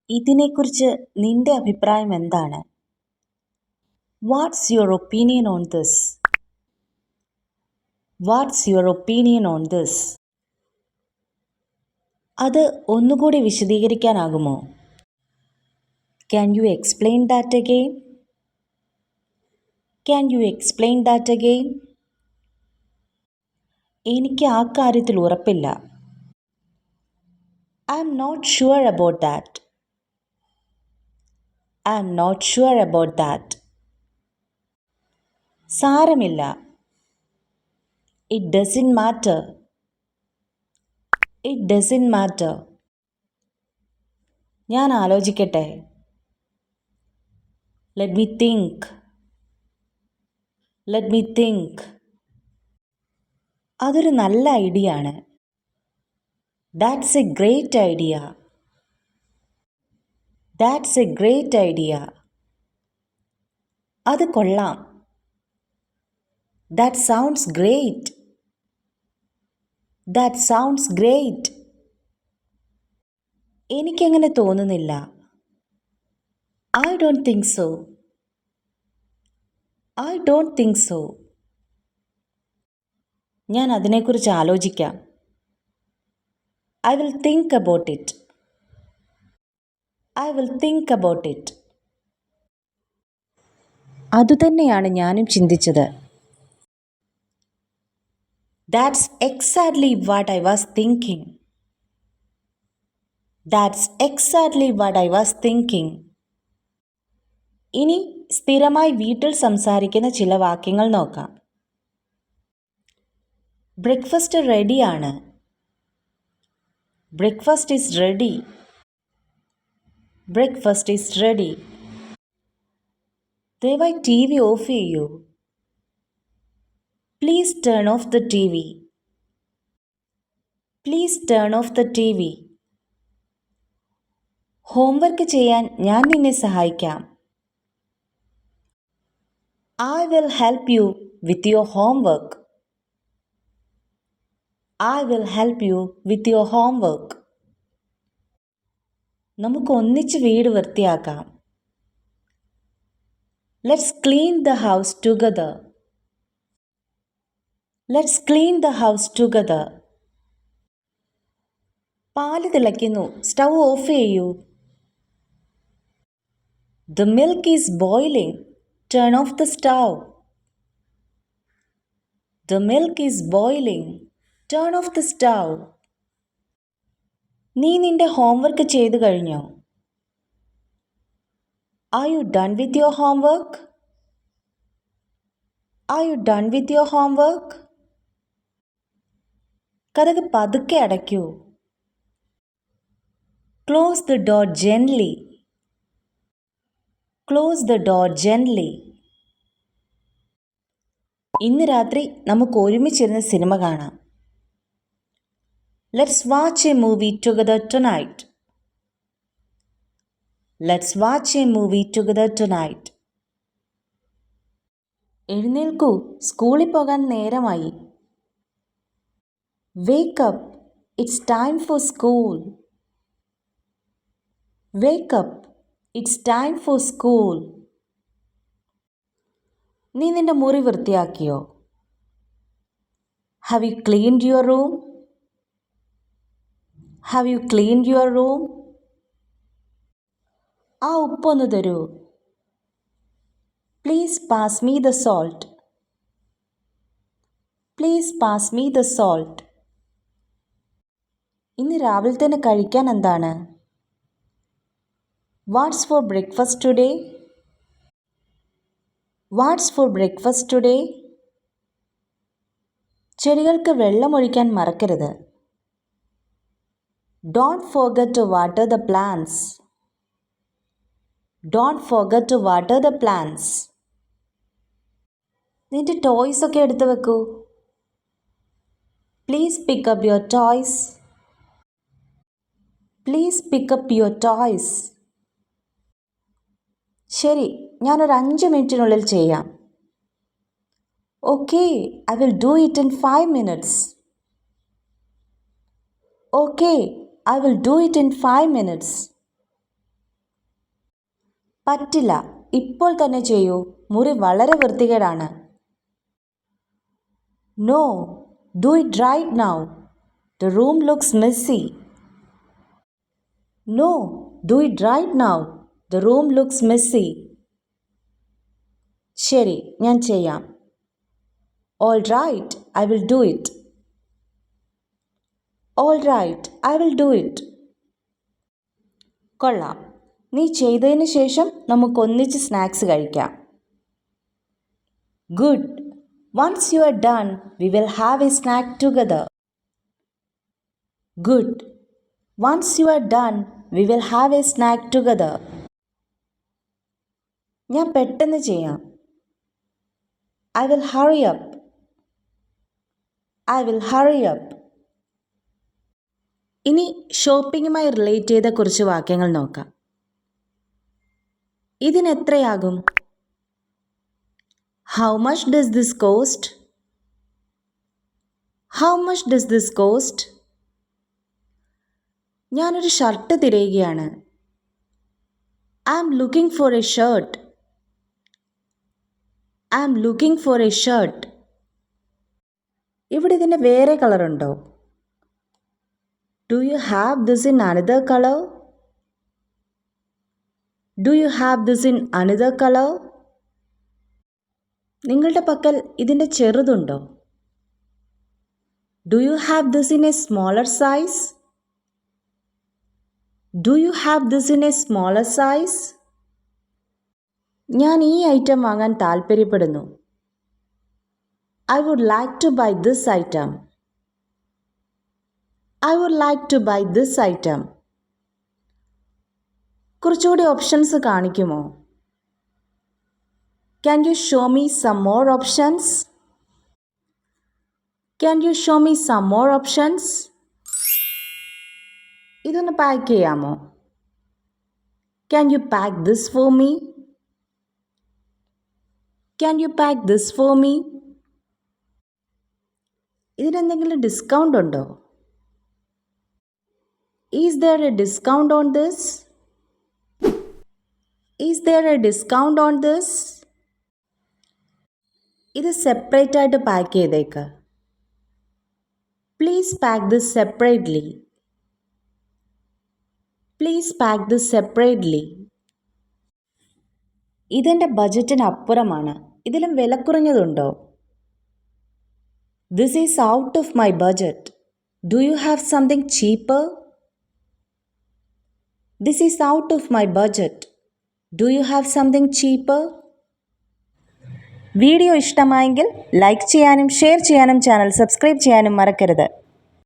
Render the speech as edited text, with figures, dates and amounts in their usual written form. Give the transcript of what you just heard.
ഇതിനെക്കുറിച്ച് നിന്റെ അഭിപ്രായം എന്താണ്? What's your opinion on this? What's your opinion on this? അത് ഒന്നുകൂടി വിശദീകരിക്കാനാകുമോ? Can you explain that again? Can you explain that again? എനിക്ക് ആ കാര്യത്തിൽ ഉറപ്പില്ല. I'm not sure about that. I'm not sure about that. സാരമില്ല. It doesn't matter. It doesn't matter. ഞാൻ ആലോചിക്കട്ടെ. Let me think. Let me think. അതൊരു നല്ല idea ആണ്. That's a great idea. That's a great idea. അത് കൊള്ളാം. That sounds great. That sounds great. എനിക്കങ്ങനെ തോന്നുന്നില്ല. I don't think so. I don't think so. ഞാൻ അതിനെക്കുറിച്ച് ആലോചിക്കാം. I will think about it. I will think about it. അതുതന്നെയാണ് ഞാനും ചിന്തിച്ചത്. That's exactly what I was thinking. That's exactly what I was thinking. ഇനി സ്ഥിരമായി വീട്ടിൽ സംസാരിക്കുന്ന ചില വാക്യങ്ങൾ നോക്കാം. ബ്രേക്ക്ഫാസ്റ്റ് റെഡിയാണ്. Breakfast is ready. Breakfast is ready. ദയവായി ടി വി ഓഫ് ചെയ്യൂ. Please turn off the T V. Please turn off the T V. Homework ചെയ്യാൻ ഞാൻ നിന്നെ സഹായിക്കാം. I will help you with your homework. I will help you with your homework. നമുക്ക് ഒന്നിച്ച് വീട് വൃത്തിയാക്കാം. Let's clean the house together. Let's clean the house together. പാല് തിളയ്ക്കുന്നു. Stove off ചെയ്യൂ. The milk is boiling. Turn off the stove. The milk is boiling. Turn off the stove. നീ നിന്റെ homework ചെയ്തു കഴിഞ്ഞോ? Are you done with your homework? Are you done with your homework? കതക് പതുക്കെ അടയ്ക്കൂ. Close the door gently. Close the door gently. ഇന്ന് രാത്രി നമുക്ക് ഒരുമിച്ചിരുന്ന് cinema കാണാം. Let's watch a movie together tonight. Let's watch a movie together tonight. എഴുന്നേൽക്കൂ. സ്കൂളിൽ പോകാൻ നേരമായി. Wake up. It's time for school. Wake up. It's time for school. നീ നിന്റെ മുറി വൃത്തിയാക്കിയോ? Have you cleaned your room? Have you cleaned your room? ആ ഉപ്പൊന്ന് തരൂ. Please pass me the salt. Please pass me the salt. ഇന്ന് രാവിലെ തന്നെ കഴിക്കാൻ എന്താണ്? What's for breakfast today? What's for breakfast today? ചെടികൾക്ക് വെള്ളമൊഴിക്കാൻ മറക്കരുത്. Don't forget to water the plants. Don't forget to water the plants. നിന്റെ ടോയ്സ് ഒക്കെ എടുത്തു വെക്കൂ. Please pick up your toys. Please pick up your toys. ശരി, ഞാനൊരു 5 മിനിറ്റിനുള്ളിൽ ചെയ്യാം. Okay, I will do it in 5 minutes. Okay, I will do it in 5 minutes. പറ്റില്ല, ഇപ്പോൾ തന്നെ ചെയ്യൂ, മുറി വളരെ വൃത്തികേടാണ്. No, do it right now. The room looks messy. No, do it right now. The room looks messy. ശരി, ഞാൻ ചെയ്യാം. All right, I will do it. All right, I will do it. കൊള്ളാം, നീ ചെയ്തതിന് ശേഷം നമുക്കൊന്നിച്ച് സ്നാക്സ് കഴിക്കാം. Good. Once you are done, we will have a snack together. Good. Once you are done, we will have a snack together. ഞാൻ പെട്ടെന്ന് ചെയ്യാം. I will hurry up. I will hurry up. ഇനി ഷോപ്പിങ്ങുമായി relate ചെയ്ത കുറച്ച് വാക്യങ്ങൾ നോക്കാം. ഇതിനെത്രയാകും? How much does this cost? How much does this cost? ഞാനൊരു shirt തിരയുകയാണ്. I am looking for a shirt. I am looking for a shirt. ഇവിടെ ഇതിൻ്റെ വേറെ കളറുണ്ടോ? Do you have this in another color? Do you have this in another color? നിങ്ങളുടെ പക്കൽ ഇതിൻ്റെ ചെറുതുണ്ടോ? Do you have this in a smaller size? Do you have this in a smaller size? ഞാൻ ഈ item വാങ്ങാൻ താൽപ്പര്യപ്പെടുന്നു. I would like to buy this item. I would like to buy this item. കുറച്ചുകൂടി options കാണിക്കുമോ? Can you show me some more options? Can you show me some more options? ഇതൊന്ന് pack ചെയ്യാമോ? Can you pack this for me? Can you pack this for me? ഇതിനെന്തെങ്കിലും discount ഉണ്ടോ? Is there a discount on this? Is there a discount on this? ഇത് separate ആയിട്ട് pack ചെയ്തേക്ക്. Please pack this separately. Please pack this separately. ഇതെൻ്റെ ബജറ്റിന് അപ്പുറമാണ്. ഇതിലും വില കുറഞ്ഞതുണ്ടോ? This is out of my budget. Do you have something cheaper? This is out of my budget. Do you have something cheaper? Video ഇഷ്ടമായെങ്കിൽ like ചെയ്യാനും share ചെയ്യാനും channel subscribe ചെയ്യാനും മറക്കരുത്.